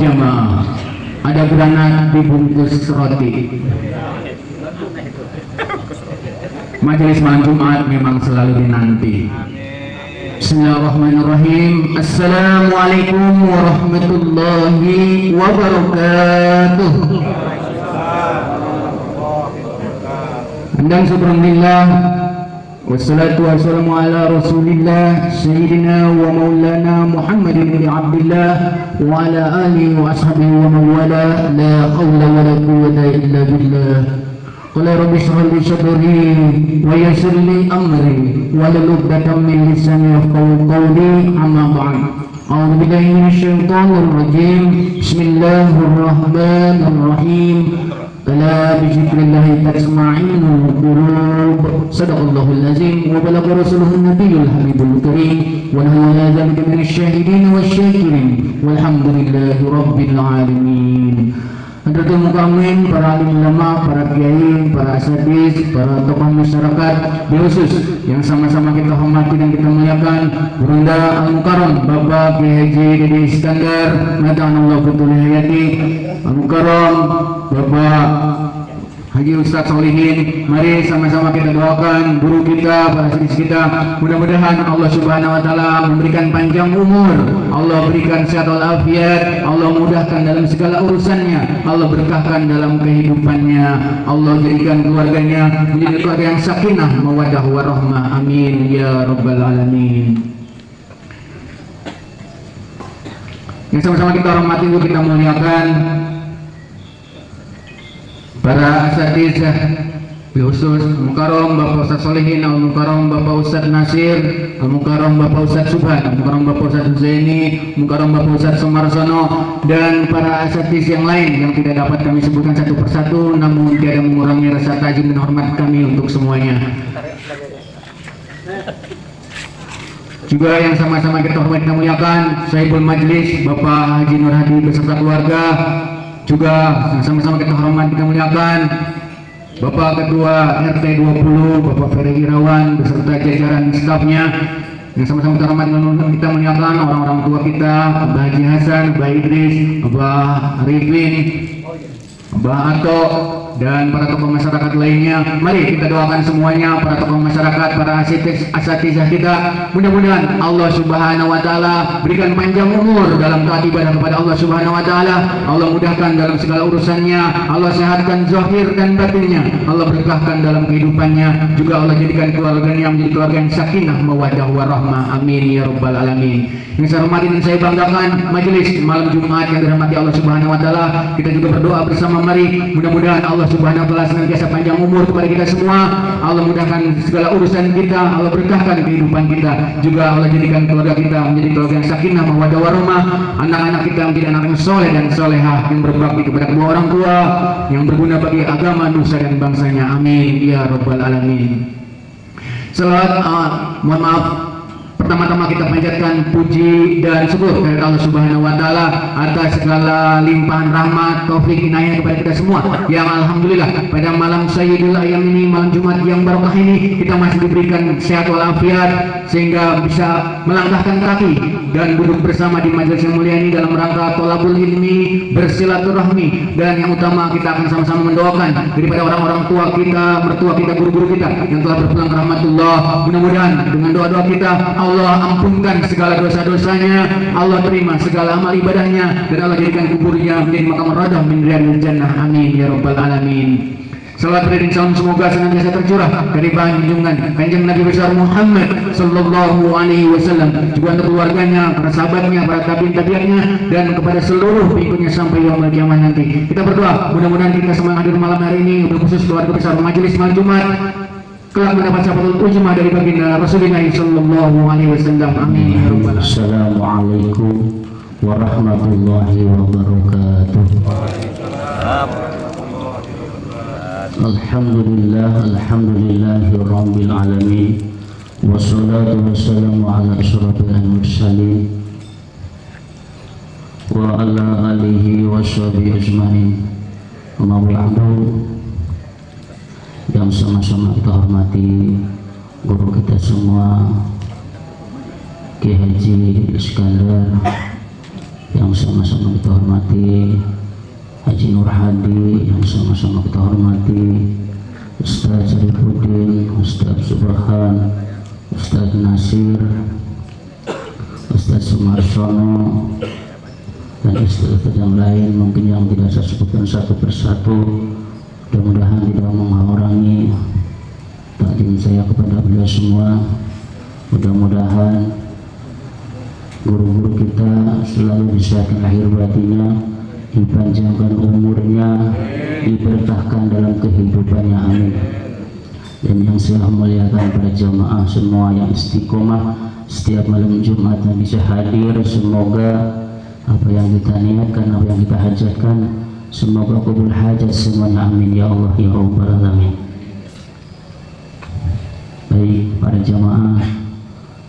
jamaah. Ada granat dibungkus roti. Majelis malam Jumat memang selalu dinanti. Bismillahirrahmanirrahim. Assalamualaikum warahmatullahi wabarakatuh. Dan subhanallah wassalatu wassalamu ala rasulillah sayyidina wa maulana Muhammadin bin Abdullah wa ala alihi wa ashabihi wa mawala la hawla wa la quwwata illa billah. Qala rabbi shrah li sadri wa yassir li amri wa hlul 'uqdatam min lisani yafqahu qawli amma ba'd. A'udzu billahi minasy syaithanir rajim. Bismillahirrahmanirrahim. Ala bizikrillahi tasma'inul qulub. Sadaqallahul azim wa balagha rasuluhun nabiyul habibul karim wa nahnu ala dzalika minasy syahidin wasyakirin walhamdulillahi rabbil alamin. Hadratul mukamin, para alim ulama, para kiai, para asatidz, para tokoh masyarakat, khusus yang sama-sama kita hormati dan kita muliakan, Burunda Al-Mukarram Bapak Kiai Haji Dede Iskandar, Madhanallahu fitul hayati, Al-Mukarram Bapak Haji Ustadz Solihin. Mari sama-sama kita doakan guru kita, para asatidz kita. Mudah-mudahan Allah Subhanahu wa taala memberikan panjang umur, Allah berikan sehat walafiat, Allah mudahkan dalam segala urusannya, Allah berkahkan dalam kehidupannya, Allah jadikan keluarganya menjadi keluarga yang sakinah, mawaddah warahmah. Amin ya rabbal alamin. Yang sama-sama kita hormati, kita muliakan para asatidz khusus Al-Mukarram Bapak Ustadz Solihin, Al-Mukarram Bapak Ustadz Nasir, Al-Mukarram Bapak Ustadz Subhan, Al-Mukarram Bapak Ustadz Husaini, Al-Mukarram Bapak Ustadz Sumarsono, dan para asatidz yang lain yang tidak dapat kami sebutkan satu persatu, namun tiada mengurangi rasa takjub dan hormat kami untuk semuanya. Juga yang sama-sama kita hormati dan muliakan Sahibul Majlis Bapak Haji Nur Hadi beserta keluarga. Juga sama-sama kita hormati dan muliakan Bapak Ketua RT 20 Bapak Ferry Irawan beserta jajaran stafnya. Yang sama-sama kita hormati dan kita muliakan orang-orang tua kita, Abah Haji Hasan, Abah Idris, Abah Arifin, Abah Ato, dan para tokoh masyarakat lainnya. Mari kita doakan semuanya, para tokoh masyarakat, para asatizah kita. Mudah-mudahan Allah Subhanahu wa taala berikan panjang umur dalam taat ibadah kepada Allah Subhanahu wa taala. Allah mudahkan dalam segala urusannya, Allah sehatkan zahir dan batinnya, Allah berkahkan dalam kehidupannya. Juga Allah jadikan keluarganya menjadi keluarga yang sakinah, mawaddah warahmah. Amin ya rabbal alamin. Yang saya hormati dan saya banggakan majelis malam Jumat yang dirahmati Allah Subhanahu wa taala. Kita juga berdoa bersama, mari mudah-mudahan Allah Subhanahu wa taala senantiasa panjang umur kepada kita semua. Allah mudahkan segala urusan kita, Allah berkahkan kehidupan kita. Juga Allah jadikan keluarga kita menjadi keluarga yang sakinah, mawaddah warahmah. Anak-anak kita menjadi anak yang soleh dan solehah, yang berbakti kepada kedua orang tua, yang berguna bagi agama, nusa dan bangsanya. Amin ya rabbal alamin. Selawat, mohon maaf, pertama-tama kita panjatkan puji dan syukur kepada Allah Subhanahu wa taala atas segala limpahan rahmat, taufik, inayah kepada kita semua. Yang alhamdulillah pada malam Sayyidul Ayyam ini, malam Jumat yang barokah ini, kita masih diberikan sehat walafiat sehingga bisa melangkahkan kaki dan duduk bersama di majelis yang mulia ini dalam rangka thalabul ilmi, bersilaturahmi, dan yang utama kita akan sama-sama mendoakan daripada orang-orang tua kita, mertua kita, guru-guru kita yang telah berpulang ke rahmatullah. Mudah-mudahan dengan doa-doa kita Allah ampunkan segala dosa-dosanya, Allah terima segala amal ibadahnya, dan Allah jadikan kuburnya menjadi makam radah min riyadil jannah. Amin ya rabbal alamin. Salawat dan salam semoga senantiasa tercurah dari bahan junjungan Kanjeng Nabi besar Muhammad sallallahu alaihi wasallam, juga untuk keluarganya, para sahabatnya, para tabi'in-tabi'innya, dan kepada seluruh pengikutnya sampai yaumul kiamah nanti. Kita berdoa mudah-mudahan kita semua yang hadir malam hari ini, khusus keluarga besar majelis malam Jumat, kelak mendapat syafaatul uzma dari baginda Rasulullah sallallahu alaihi wasallam. Amin ya rabbal alamin. Assalamualaikum warahmatullahi wabarakatuh. Alhamdulillahi rabbil alamin, wassalatu wassalamu ala asyrafil mursalin wa ala alihi washabihi ajmain. Amma ba'du. Yang sama-sama kita hormati guru kita semua, Kiai Haji Iskandar, yang sama-sama kita hormati Haji Nur Hadi, yang sama-sama kita hormati Ustaz Sarifuddin, Ustaz Subhan, Ustaz Nasir, Ustaz Sumarsono, dan Ustaz yang lain mungkin yang tidak saya sebutkan satu persatu. Mudah-mudahan tidak menghalangi takdim saya kepada beliau semua. Mudah-mudahan guru-guru kita selalu disehatkan lahir batinnya, dipanjangkan umurnya, diberkahkan dalam kehidupannya, amin. Dan yang saya muliakan pada jamaah semua yang istiqomah setiap malam Jumat yang bisa hadir, semoga apa yang kita niatkan, apa yang kita hajatkan, semoga kabul hajat semuanya, amin ya Allah ya Rabbal alamin. Baik para jamaah,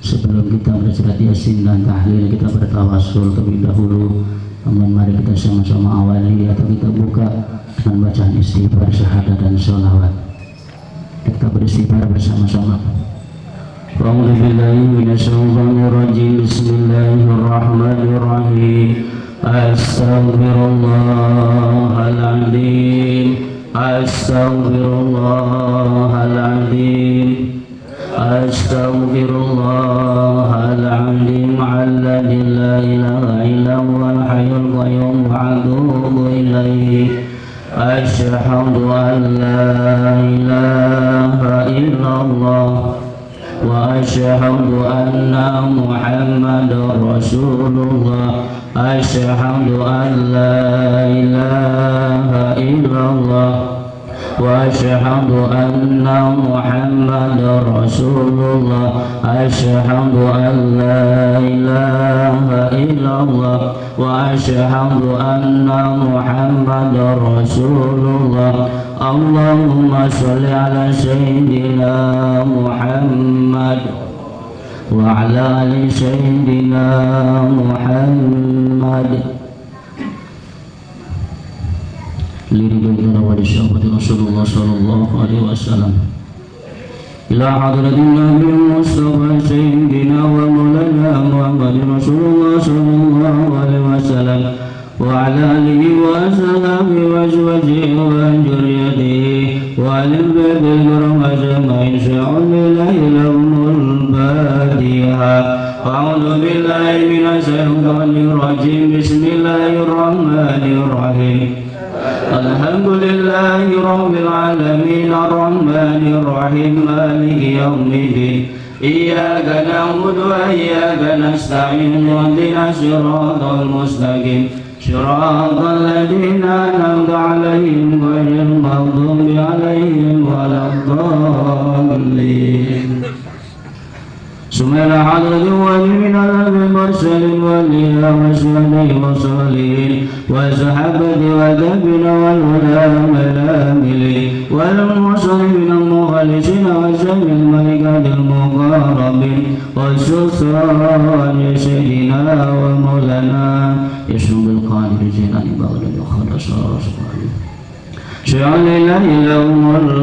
sebelum kita bersurat Yasin dan tahlil, kita bertawasul terlebih dahulu. Kemudian mari kita sama-sama awali atau kita buka dengan bacaan istighfar, syahadat dan sholawat. Kita beristighfar bersama-sama. A'udzu billahi minasyaitonir rajim. Bismillahirrahmanirrahim. Astaghfirullahaladzim, astaghfirullahaladzim, astaghfirullahaladzim, alladzi la ilaha illallah hayyul qayyum wa atubu ilaihi. Asyhadu an la ilaha illallah wa asyhadu anna Muhammadar Rasulullah. Asyhadu an la ilaha illallah wa asyhadu anna Muhammadar Rasulullah. Asyhadu an la ilaha illallah wa asyhadu anna Muhammadar Rasulullah. Allahumma sholli ala sayyidina Muhammad wa ala ali sayyidina Muhammad. Liridullah wa lisyahabati Rasulullah sallallahu alaihi wasallam. Ila hadratin Nabi Mustafa sayyidina wa maulana Muhammad Rasulullah sallallahu alaihi wasallam wa ala alihi wa ashabihi wa azwajihi wa dzurriyyatihi wa alil baitil kiram ajma'in. Sha'alillahil Fatiha. A'udzu billahi minasyaitonir rajim. Bismillahirrahmanirrahim. Alhamdulillahi rabbil alamin, arrahmanir rahim, maliki yaumiddin. Iyyaka na'budu wa iyyaka nasta'in, ihdinas siratal mustaqim, siratal ladzina an'amta 'alaihim ghairil maghdubi 'alaihim waladdallin. Sumela hadratin wa minal mursalin wal ilahi wa salihin wa sahabati wa tabi'ina wal ulama al-amilin wal muslimin al-mukhlisin wa jamil malaikatil muqarrabin wa sultan sayyidina wa maulana Yusuful Qadir Jilani Baghdadi khadas rasulullah. Sha'alillahil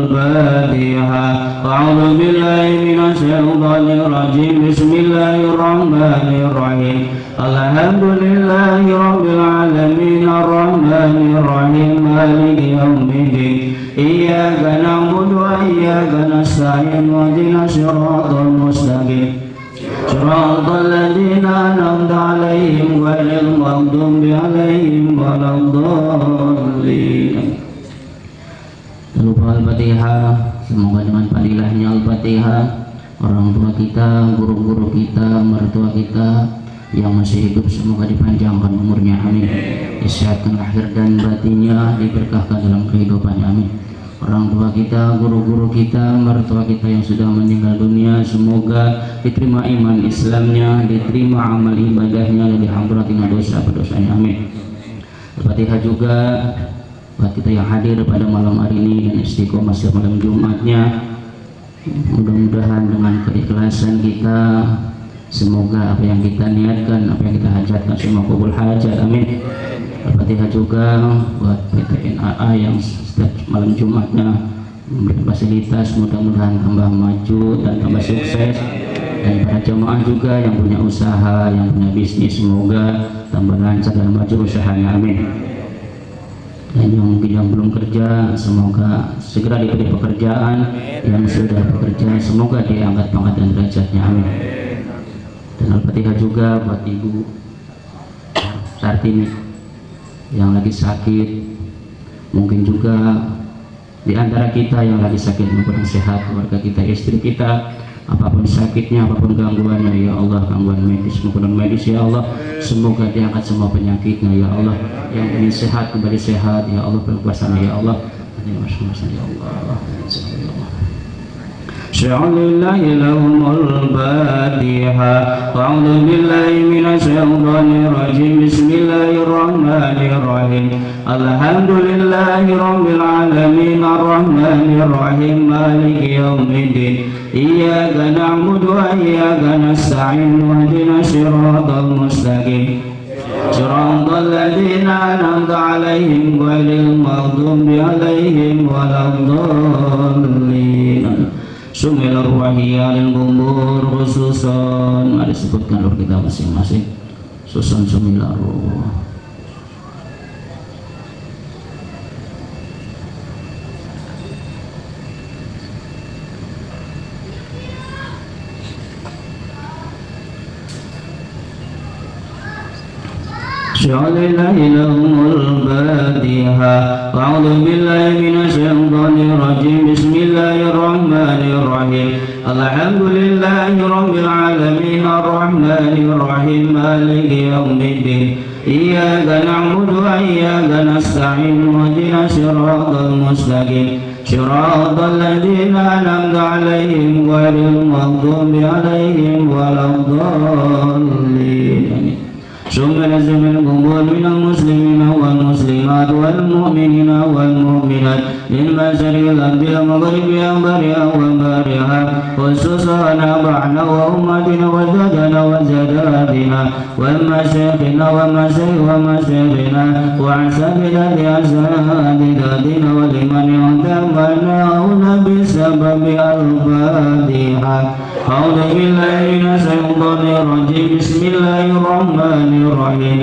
Fatiha. A'udzu billahi minasyaitonir rajim. Bismillahirrahmanirrahim. Alhamdulillahi rabbil alamin, arrahmanir rahim, maliki yaumiddin. Iyyaka na'budu wa iyyaka nasta'in, ihdinas siratal mustaqim, siratal ladzina an'amta 'alaihim ghairil maghdubi 'alaihim waladdallin. Lupa Al-Fatihah. Semoga dengan padilahnya Al-Fatihah, orang tua kita, guru-guru kita, mertua kita yang masih hidup semoga dipanjangkan umurnya, amin. Disehatkan lahir dan batinnya, diberkahkan dalam kehidupannya, amin. Orang tua kita, guru-guru kita, mertua kita yang sudah meninggal dunia, semoga diterima iman Islamnya, diterima amal ibadahnya, dan diampuni dosa-dosanya, amin. Al-Fatihah juga buat kita yang hadir pada malam hari ini dan istiqomah setiap malam Jumatnya. Mudah-mudahan dengan keikhlasan kita, semoga apa yang kita niatkan, apa yang kita hajatkan semua kabul hajat, amin. Al-Fatihah juga buat PT NAA yang setiap malam Jumatnya memberi fasilitas, mudah-mudahan tambah maju dan tambah sukses. Dan para jemaah juga yang punya usaha, yang punya bisnis, semoga tambah lancar dan maju usahanya, amin. Dan yang mungkin yang belum kerja, semoga segera diberi pekerjaan. Yang sudah bekerja, semoga diangkat pangkat dan derajatnya, amin. Dan Al-Fatihah juga buat Ibu Sartini yang lagi sakit, mungkin juga di antara kita yang lagi sakit maupun sehat, keluarga kita, istri kita, apapun sakitnya, apapun gangguannya, ya Allah, gangguan medis maupun non medis, ya Allah, semoga diangkat semua penyakitnya, ya Allah. Yang ingin sehat kembali sehat, ya Allah, berkuasa, ya Allah. Ya Allah. شعر الله لهم الفاتحة. أعوذ بالله من الشيطان الرجيم. بسم الله الرحمن الرحيم. الحمد لله رب العالمين الرحمن الرحيم مالك يوم الدين. إياك نعبد وإياك نستعين واهدنا الصراط المستقيم صراط الذين أنعمت عليهم غير المغضوب عليهم ولا الضالين. Sumilar wahiyalil kubur khususon, ada disebutkan roh kita masing-masing. Susun sumilar roh. شعر الله لهم الفاتحة. أعوذ بالله من الشيطان الرجيم. بسم الله الرحمن الرحيم. الحمد لله رب العالمين الرحمن الرحيم مالك يوم الدين. إياك نعبد وإياك نستعين واهدنا الصراط المستقيم صراط الذين أنعمت عليهم غير المغضوب عليهم ولا الضالين. ثم لزم القبول من المسلمين والمسلمات والمؤمنين والمؤمنات من مشرق الأرض ومغربها برها وبارها خصوصنا بعنا وأمتنا وزادنا وزاداتنا ومشايخنا ومشايخنا وأساتذة أساتذتنا ولمن اعتمناهن بسبب الفاتحة. أعوذ بالله من الشيطان الرجيم. بسم الله الرحمن الرحيم.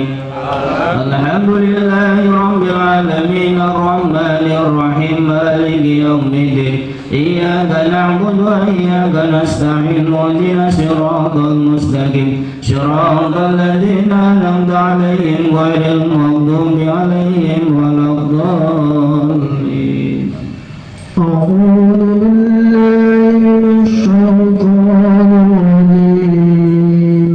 الحمد لله رب العالمين الرحمن الرحيم مالك يوم الدين. إياك نعبد وإياك نستعين واهدنا الصراط المستقيم صراط الذين أنعمت عليهم غير المغضوب عليهم ولا الضالين. أعوذ بالله من الشيطان الرجيم.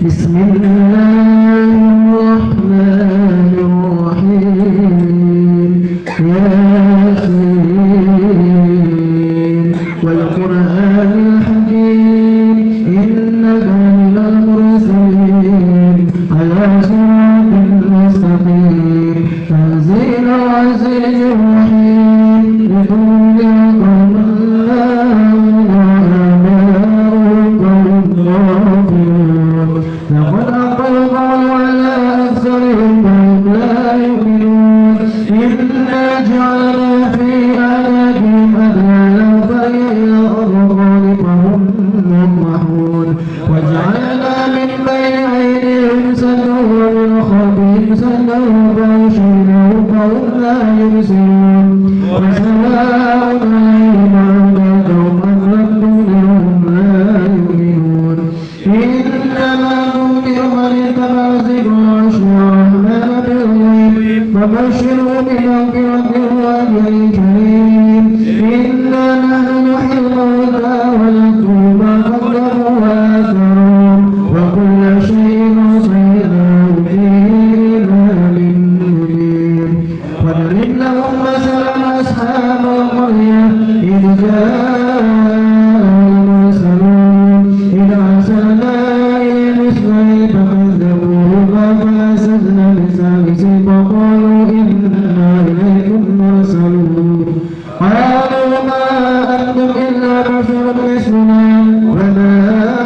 بسم الله الرحمن الرحيم. ياسين والقرآن الحكيم إنك من المرسلين على صراط مستقيم تنزيل العزيز الرحيم لتنذر قوما لقد أقل القول على أكثرهم وهم لا يؤمنون. إنا جعلنا في أعناقهم أغلالا فهي إلى الأذقان فهم مقمحون وجعلنا من بين أيديهم سدا ومن خلفهم سدا فأغشيناهم فهم لا يبصرون. وسواء عليهم أنذرتهم أم لم تنذرهم لا يؤمنون. إنما تنذر من اتبع ذكر الرحمن بالغيب فبشره بمغفرة وأجر كريم. إنا نحن نحيي الموتى ونكتب ما قدموا وآثارهم وكل شيء أحصيناه في إمام مبين. واضرب لهم مثلا أصحاب القرية إذ جاء المرسلون إذ أرسلنا إليهم اثنين فكذبوهما فأزلزنا بثالث فقالوا إنا إليكم مرسلون. قالوا ما أنتم إلا بشر مثلنا وما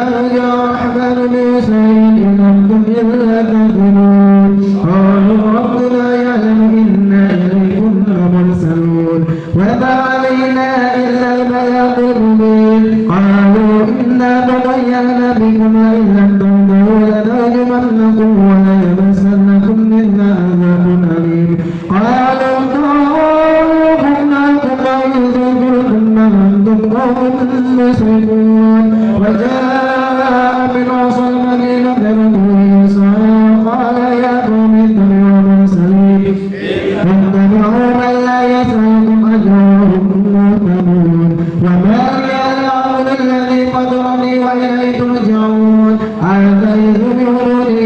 أنزل الرحمن بشيء إن أنتم إلا تكذبون. قالوا ربنا يعلم إنا إليكم لمرسلون وما علينا إلا البلاغ المبين. قالوا إنا تطيرنا هم مسرفون وجاء من أقصى المدينة رجل يسعى قال يا قوم اتبعوا المرسلين اتبعوا من لا يسألكم أجرا وهم مهتدون وما لي أعبد الذي فطرني وإليه ترجعون أتخذوني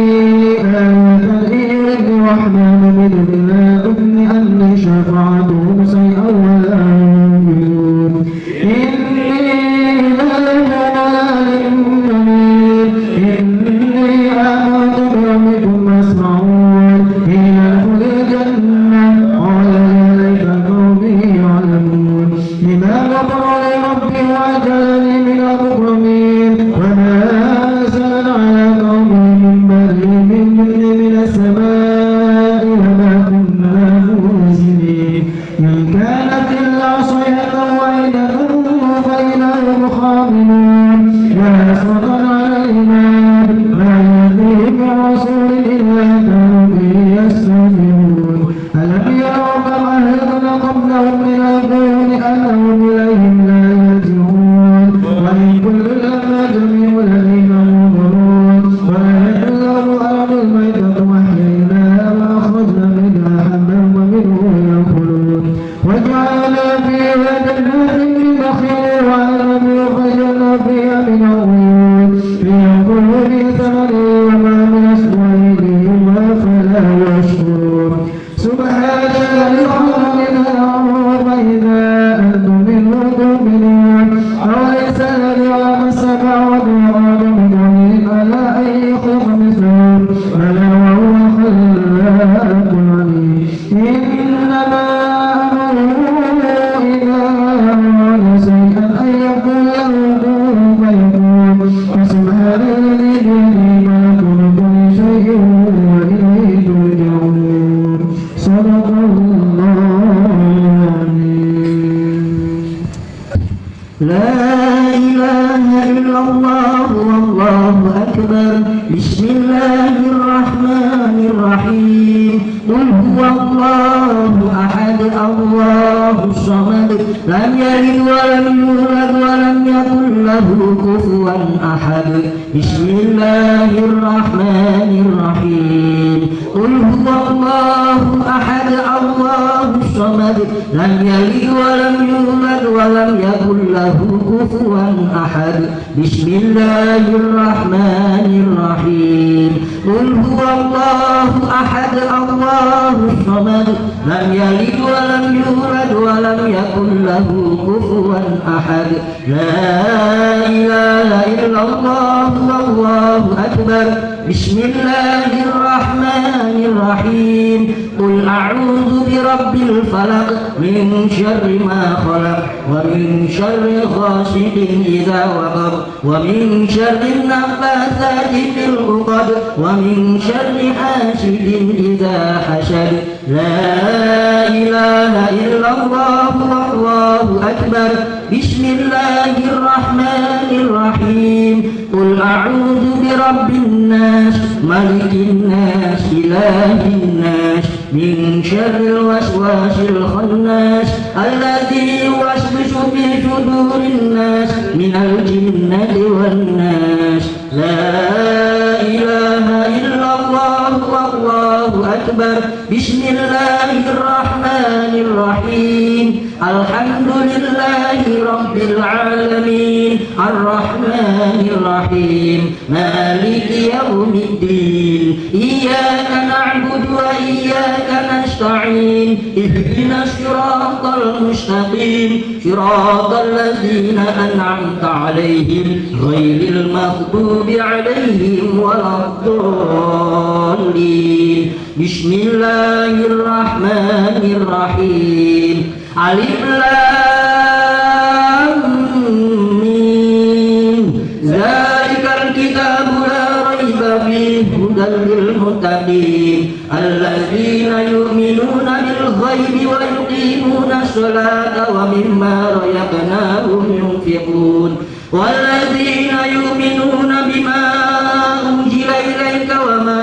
آلهة إن يردني الرحمن بدون لا تغن عني شفاعتهم شيئا ولا ينفعون إني إله ضلال مبين إني آمنت بربكم فاسمعون حين أدخل الجنة قال يا ليت قومي يعلمون بما غفر لي ربي وأجعلني من المكرمين وما أرسلنا على قومه من بغي من السماء وما كنا مرسلين إن كانت إلا صيحة واحدة فإذا هم خامدون يا حسرة على العباد ما يأتيهم من رسول إلا كانوا به يستهزئون ألم يروا كما أهلكنا قبلهم من القرون أنهم إليهم لا يرجعون وإن كل لما جميع لدينا منظرون ونحن له الأرض الميتة وأحييناها وأخرجنا منها حبا ومنه يأكلون وجعلنا فيها جنات من نخيل وعنب وفجرنا فيها من عيون ليأكلوا من ثمره وما من أسوائهم فلا يشكرون سبحان الذي خلق منها فإذا أنتم منه تؤمنون أوليس الذي خلق السماوات والأرض بقدير على أن يخلق مثلهم بلى وهو خلاق عليم إنما أمره إذا أراد شيئا أن يقول له كن فيكون فسبحان الذي بيده ملكوت كل شيء وإليه ترجعون صدق الله العظيم لا إله إلا الله والله أكبر بسم الله الرحمن الرحيم قل هو الله أحد الله الصمد لم يلد ولم يولد ولم يكن له كفوا أحد بسم الله الرحمن الرحيم قل هو الله أحد الله الصمد لم يلد ولم يولد ولم يكن له كفوا أحد بسم الله الرحمن الرحيم قل هو الله أحد الله الصمد لم يلد ولم يولد ولم يكن له كفوا أحد لا إله إلا الله والله أكبر بسم الله الرحمن الرحيم قل أعوذ برب الفلق من شر ما خلق ومن شر غاسق إذا وقب ومن شر النفاثات في العقد ومن شر حاسد إذا حسد لا إله إلا الله والله أكبر بسم الله الرحمن الرحيم قل أعوذ برب الناس ملك الناس إله الناس من شر الوسواس الخناس الذي يوسوس في صدور الناس من الجنة والناس لا إله إلا الله والله أكبر بسم الله الرحمن الرحيم الحمد لله رب العالمين الرحمن الرحيم مالك يوم الدين إياك نعبد وإياك نستعين اهدنا الصراط المستقيم صراط الذين أنعمت عليهم غير المغضوب عليهم ولا الضالين بسم الله الرحمن الرحيم ألف لام ميم ذلك الكتاب لا ريب فيه هدى للمتقين الذين يؤمنون بالغيب ويقيمون الصلاة ومما رزقناهم ينفقون والذين يؤمنون بما أنزل إليك وما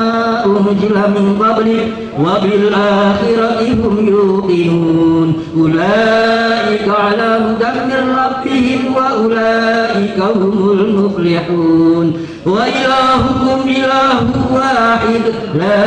أنزل من قبلك وبالآخرة هم يوقنون أولئك على هدى من ربهم وأولئك هم المفلحون وإلهكم إله واحد لا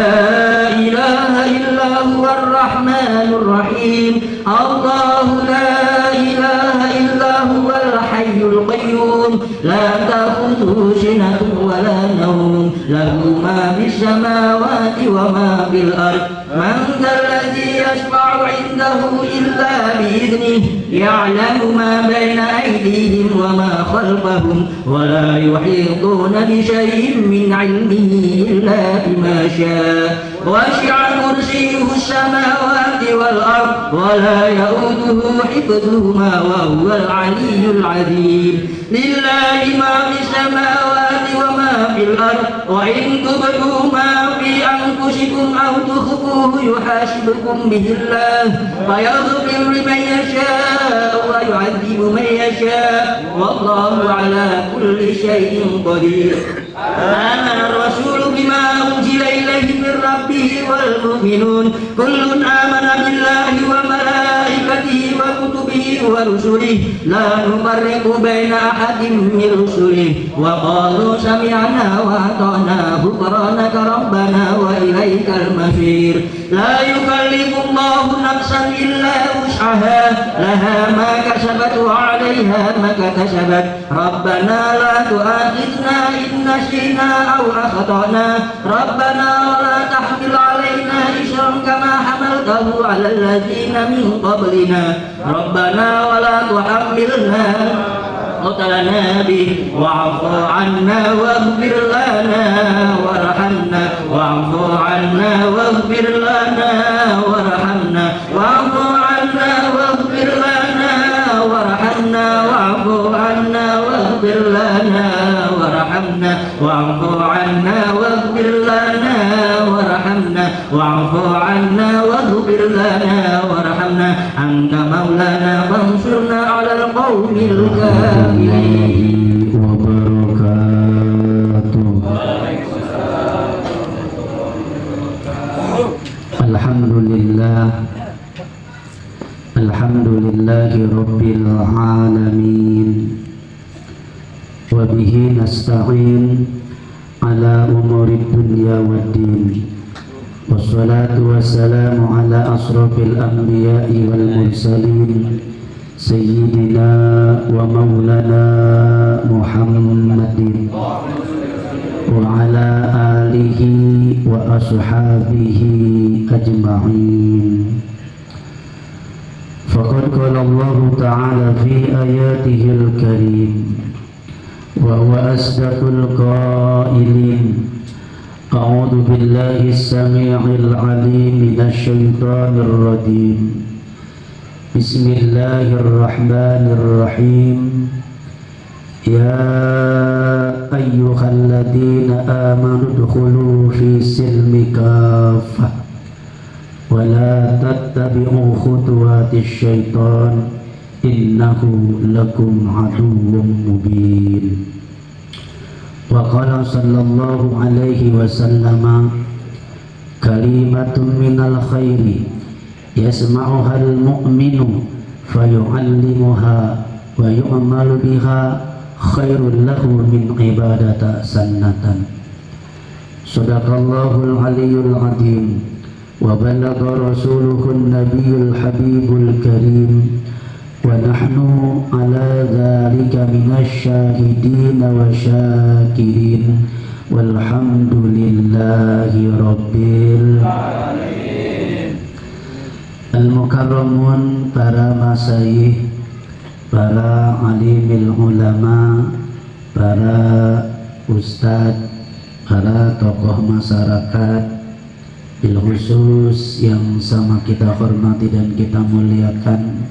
إله إلا هو الرحمن الرحيم الله لا إله إلا هو الحي القيوم لا تأخذه سنة ولا نوم له ما في السماوات وما في الأرض من ذا الذي يشفع عنده إلا بإذنه يعلم ما بين أيديهم وما خلفهم ولا يحيطون بشيء من علمه إلا بما شاء وسع كرسيه السماوات والأرض ولا يؤوده حفظهما وهو العلي العظيم لله ما في السماوات وما في الأرض وإن تبدوا ما في أنفسكم أو تخفوه يحاسبكم به الله فيغفر لمن يشاء ويعذب من يشاء والله على كل شيء قدير آمن الرسول بما أنزل إليه من ربه والمؤمنون كل آمن بالله وملائكته وكتبه ورسله لا نفرق بين أحد من رسله وقالوا سمعنا وأطعنا غفرانك ربنا وإليك المصير لا يكلف الله نفسا إلا وسعها لها ما كسبت وعليها ما اكتسبت ربنا لا تؤاخذنا إن نسينا أو أخطأنا ربنا ولا تحمل علينا إصرا كما حملته على الذين من قبلنا ربنا ولا تحملنا قتلنا به واعف عنا واغفر لنا وارحمنا واعف عنا واغفر لنا وارحمنا واعف عنا واغفر لنا وارحمنا واعف عنا واغفر لنا وارحمنا واعف عنا واغفر لنا وارحمنا واعف عنا واغفر لنا وارحمنا أنت مولانا فانصرنا على القوم الكافرين وبركاته. Alhamdulillahi Rabbil Alamin wa bihi nasta'in ala umuri dunya waddin wassalatu wassalamu ala asrafil anbiya'i wal mursalin sayyidina wa maulana Muhammadin wa ala alihi wa ashabihi ajma'in. Faqad qala Allah ta'ala fi ayatihil karim wa huwa asdaqul qailin a'udzu billahi as-sami'il 'alim minasy syaithanir rajim bismillahirrahmanirrahim ya ayyuhalladzina amanu udkhulu fi silmi kaffah wa la tattabi'u khutuwatis syaitan innahu lakum aduwwun mubin. Wa qala sallallahu alaihi wasallam kalimatun minal khairi yasma'uha al-mu'minu fayu'allimuha wa yu'malu biha khairul lahu min ibadata sannatan. Sadaqallahul aliyyul azim wa balagha rasuluhun nabiyul habibul karim wa nahnu ala dhalika minasy syahidin wa syakirin walhamdulillahi rabbil alamin. Al-mukarramun, para masyayikh, para alimil ulama, para ustadz, para tokoh masyarakat, bil khusus yang sama kita hormati dan kita muliakan,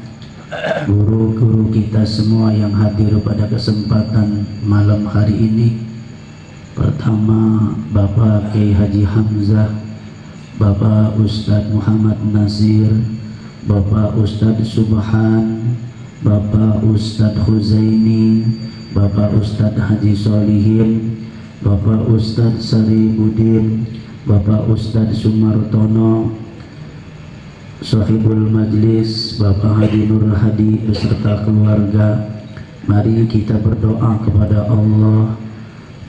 guru-guru kita semua yang hadir pada kesempatan malam hari ini. Pertama, Bapak Kiai Haji Hamzah, Bapak Ustadz Muhammad Nasir, Bapak Ustadz Subhan, Bapak Ustadz Huzaini, Bapak Ustadz Haji Solihin, Bapak Ustadz Saribudin, Bapak Ustadz Sumartono, Sohibul Majlis Bapak Haji Nur Hadi beserta keluarga. Mari kita berdoa kepada Allah,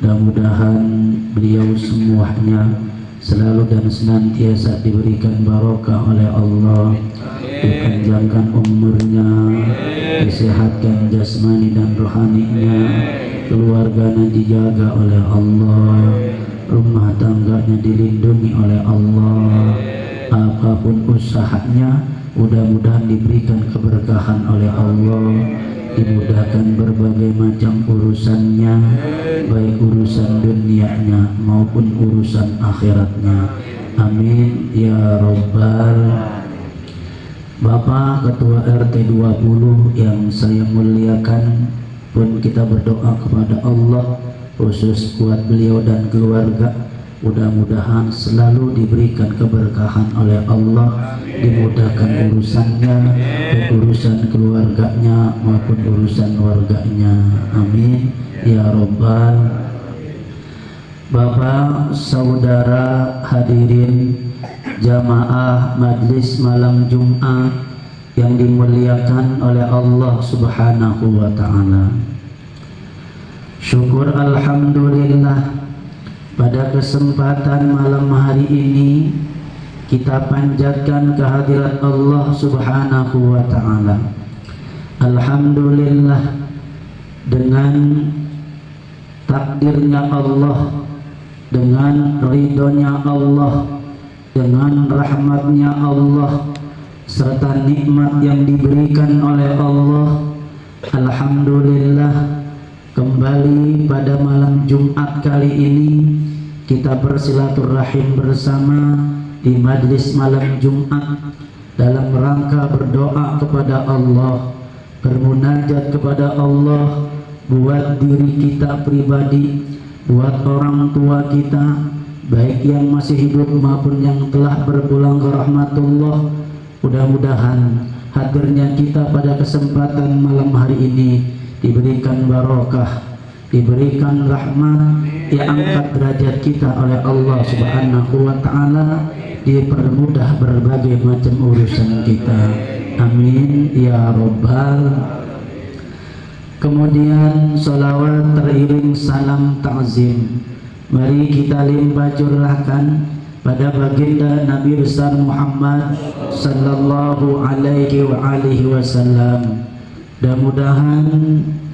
mudah-mudahan beliau semuanya selalu dan senantiasa diberikan barokah oleh Allah, dipanjangkan umurnya, disehatkan jasmani dan rohaninya, keluarganya dijaga oleh Allah, rumah tangganya dilindungi oleh Allah, apapun usahanya mudah-mudahan diberikan keberkahan oleh Allah, dimudahkan berbagai macam urusannya, baik urusan dunianya maupun urusan akhiratnya. Amin ya Rabbal. Bapak Ketua RT 20 yang saya muliakan, pun kita berdoa kepada Allah khusus buat beliau dan keluarga, mudah-mudahan selalu diberikan keberkahan oleh Allah, dimudahkan urusannya, baik urusan keluarganya maupun urusan warganya. Amin ya Rabbal. Bapak, saudara, hadirin jamaah Majlis Malam Jumat yang dimuliakan oleh Allah Subhanahu wa Ta'ala, syukur alhamdulillah pada kesempatan malam hari ini kita panjatkan kehadirat Allah Subhanahu wa Ta'ala. Alhamdulillah, dengan takdirnya Allah, dengan ridhonya Allah, dengan rahmatnya Allah, serta nikmat yang diberikan oleh Allah, alhamdulillah, kembali pada malam Jumat kali ini kita bersilaturahim bersama di majlis malam Jumat dalam rangka berdoa kepada Allah, bermunajat kepada Allah buat diri kita pribadi, buat orang tua kita, baik yang masih hidup maupun yang telah berpulang ke rahmatullah. Mudah-mudahan hadirnya kita pada kesempatan malam hari ini diberikan barokah, diberikan rahmat, diangkat derajat kita oleh Allah Subhanahu wa Ta'ala, dipermudah berbagai macam urusan kita. Amin ya Rabbal. Kemudian salawat teriring salam ta'zim mari kita limpah curahkan pada baginda Nabi besar Muhammad sallallahu alaihi wasallam. Mudah-mudahan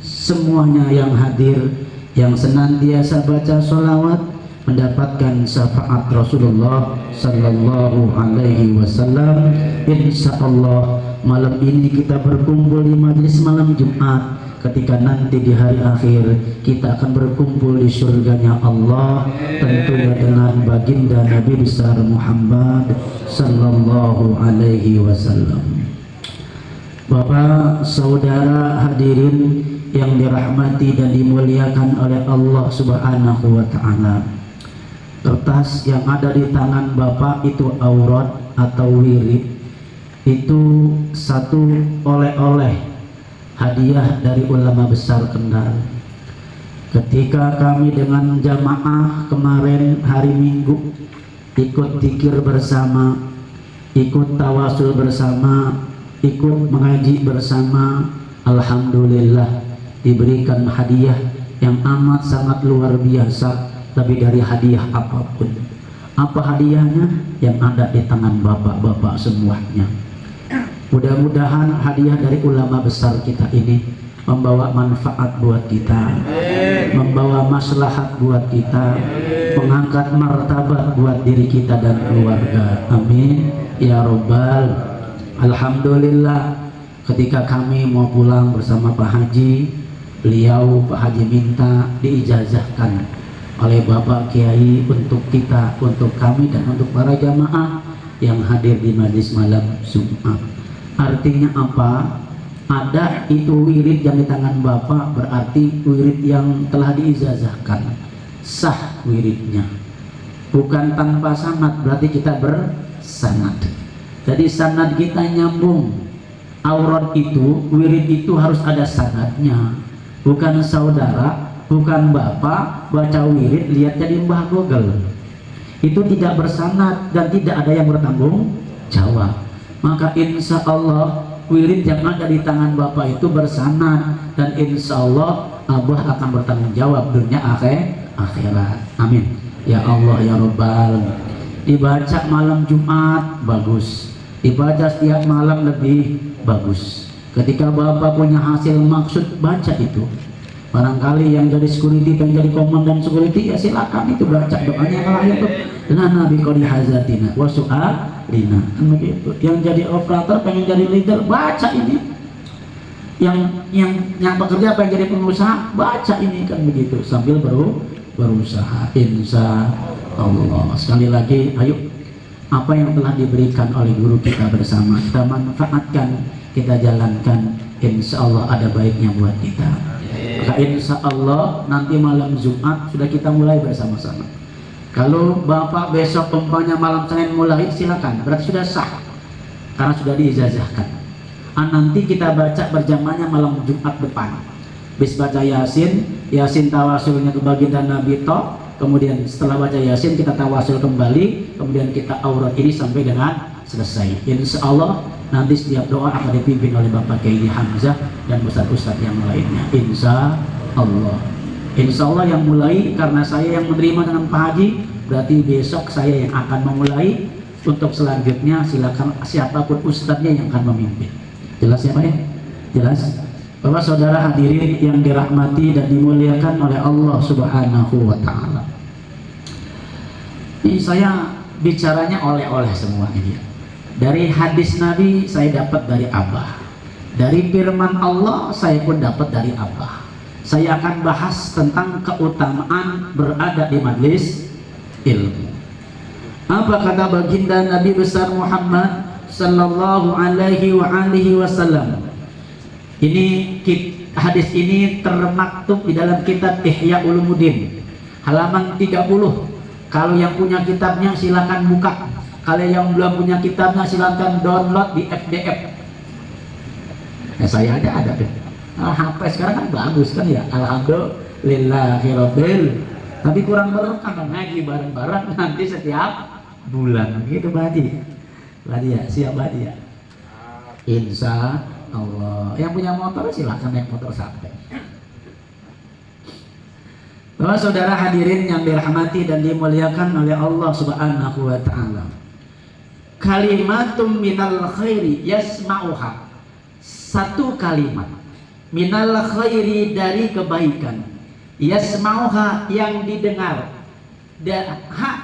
semuanya yang hadir, yang senantiasa baca sholawat, mendapatkan syafaat Rasulullah sallallahu alaihi wasallam. Insyaallah malam ini kita berkumpul di majlis malam Jumat, ketika nanti di hari akhir kita akan berkumpul di surganya Allah, tentunya dengan baginda Nabi besar Muhammad sallallahu alaihi wasallam. Bapak, saudara, hadirin yang dirahmati dan dimuliakan oleh Allah Subhanahu wa Ta'ala, kertas yang ada di tangan Bapak itu aurat atau wirid, itu satu oleh-oleh hadiah dari ulama besar Kendal. Ketika kami dengan jamaah kemarin hari Minggu ikut zikir bersama, ikut tawasul bersama, ikut mengaji bersama, alhamdulillah diberikan hadiah yang amat sangat luar biasa, lebih dari hadiah apapun. Apa hadiahnya? Yang ada di tangan bapak-bapak semuanya. Mudah-mudahan hadiah dari ulama besar kita ini membawa manfaat buat kita, membawa maslahat buat kita, mengangkat martabat buat diri kita dan keluarga. Amin ya Rabbal. Alhamdulillah, ketika kami mau pulang bersama Pak Haji, beliau Pak Haji minta diijazahkan oleh Bapak Kiai untuk kita, untuk kami dan untuk para jamaah yang hadir di majlis malam Jumat. Artinya apa? Ada itu wirid yang di tangan Bapak, berarti wirid yang telah diijazahkan, sah wiridnya, bukan tanpa sanad, berarti kita bersanad. Jadi sanad kita nyambung. Aurat itu, wirid itu harus ada sanadnya, bukan saudara, bukan bapak baca wirid lihat jadi Mbah Google. itu tidak bersanad dan tidak ada yang bertanggung jawab. Maka insya Allah wirid yang ada di tangan Bapak itu bersanad, dan insya Allah Abah akan bertanggung jawab dunia akhirat. Amin ya Allah ya Rabbal. Dibaca malam Jumat bagus, dibaca setiap malam lebih bagus. Ketika Bapak punya hasil maksud, baca itu. Barangkali yang jadi security, yang jadi komandan security, ya silakan itu baca doanya kalau itu. Lana biqoli hazatina wa su'alina, kan begitu. Yang jadi operator pengen jadi leader, baca ini. Yang bekerja pengen jadi pengusaha, baca ini, kan begitu. Sambil berusaha, insya Allah. Sekali lagi, ayo, apa yang telah diberikan oleh guru kita bersama, kita manfaatkan, kita jalankan, insya Allah ada baiknya buat kita. Maka insya Allah nanti malam Jumat sudah kita mulai bersama-sama. Kalau Bapak besok umpamanya malam Senin mulai, silakan, berarti sudah sah karena sudah diijazahkan. Nanti kita baca berjamaahnya malam Jumat depan. Bis baca Yasin, Yasin tawasulnya ke baginda Nabi Toh, kemudian setelah baca Yasin kita tawasul kembali, kemudian kita aurat ini sampai dengan selesai. Insya Allah nanti setiap doa akan dipimpin oleh Bapak Kiai Hamzah dan ustadz-ustadz yang lainnya. Insya Allah. Insya Allah yang mulai karena saya yang menerima dengan Pak Haji, berarti besok saya yang akan memulai. Untuk selanjutnya silakan siapapun ustadznya yang akan memimpin. Jelas ya Pak ya? Jelas. Bapak saudara hadirin yang dirahmati dan dimuliakan oleh Allah Subhanahu wa Ta'ala. Ini saya bicaranya oleh-oleh semua ini. Dari hadis Nabi saya dapat dari Abah, dari firman Allah saya pun dapat dari Abah. Saya akan bahas tentang keutamaan berada di majlis ilmu. Apa kata baginda Nabi besar Muhammad sallallahu alaihi wasallam? Ini hadis ini termaktub di dalam kitab Ihya Ulumuddin halaman 30. Kalau yang punya kitabnya silakan buka. Kalau yang belum punya kitabnya silakan download di FDF. Ya, saya ada tuh. HP sekarang kan bagus kan ya. Alhamdulillahirabbil. Tapi kurang berkah kan ngaji bareng-bareng nanti setiap bulan. Gitu Pak Haji. Pak Haji ya, siap Pak Haji ya. Insya Allah. Yang punya motor silakan naik motor sampai. Bapak saudara hadirin yang dirahmati dan dimuliakan oleh Allah Subhanahu wa Ta'ala. Kalimatum minal khairi yasma'uha, satu kalimat minal khairi dari kebaikan, yasma'uha yang didengar.